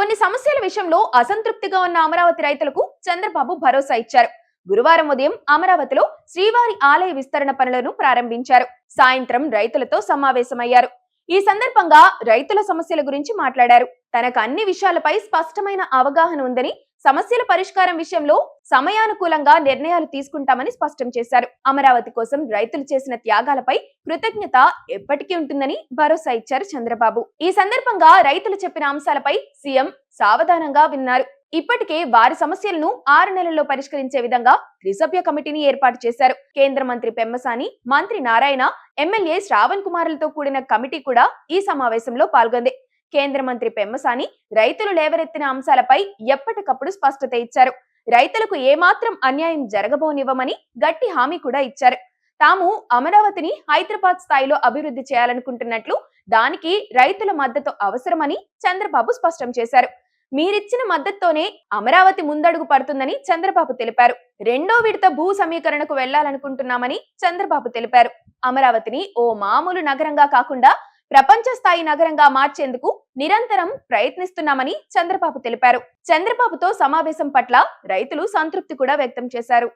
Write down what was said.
కొన్ని సమస్యల విషయంలో అసంతృప్తిగా ఉన్న అమరావతి రైతులకు చంద్రబాబు భరోసా ఇచ్చారు. గురువారం ఉదయం అమరావతిలో శ్రీవారి ఆలయ విస్తరణ పనులను ప్రారంభించారు. సాయంత్రం రైతులతో సమావేశమయ్యారు. ఈ సందర్భంగా రైతుల సమస్యల గురించి మాట్లాడారు. తనకు అన్ని విషయాలపై స్పష్టమైన అవగాహన ఉందని, సమస్యల పరిష్కారం విషయంలో సమయానుకూలంగా నిర్ణయాలు తీసుకుంటామని స్పష్టం చేశారు. అమరావతి కోసం రైతులు చేసిన త్యాగాలపై కృతజ్ఞత ఎప్పటికీ ఉంటుందని భరోసా ఇచ్చారు చంద్రబాబు. ఈ సందర్భంగా రైతులు చెప్పిన అంశాలపై సీఎం సావధానంగా విన్నారు. ఇప్పటికే వారి సమస్యలను 6 నెలల్లో పరిష్కరించే విధంగా త్రిసభ్య కమిటీని ఏర్పాటు చేశారు. కేంద్ర మంత్రి పెమ్మసాని, మంత్రి నారాయణ, ఎమ్మెల్యే శ్రావణ్ కుమార్లతో కూడిన కమిటీ కూడా ఈ సమావేశంలో పాల్గొంది. కేంద్ర మంత్రి పెమ్మసాని రైతులు లేవనెత్తిన అంశాలపై ఎప్పటికప్పుడు స్పష్టత ఇచ్చారు. రైతులకు ఏమాత్రం అన్యాయం జరగబోనివ్వమని గట్టి హామీ కూడా ఇచ్చారు. తాము అమరావతిని హైదరాబాద్ స్థాయిలో అభివృద్ధి చేయాలనుకుంటున్నట్లు, దానికి రైతుల మద్దతు అవసరమని చంద్రబాబు స్పష్టం చేశారు. మీరిచ్చిన మద్దతుతోనే అమరావతి ముందడుగు పడుతుందని చంద్రబాబు తెలిపారు. రెండో విడత భూ సమీకరణకు వెళ్లాలనుకుంటున్నామని చంద్రబాబు తెలిపారు. అమరావతిని ఓ మామూలు నగరంగా కాకుండా ప్రపంచ స్థాయి నగరంగా మార్చేందుకు నిరంతరం ప్రయత్నిస్తున్నామని చంద్రబాబు తెలిపారు. చంద్రబాబుతో సమావేశం పట్ల రైతులు సంతృప్తి కూడా వ్యక్తం చేశారు.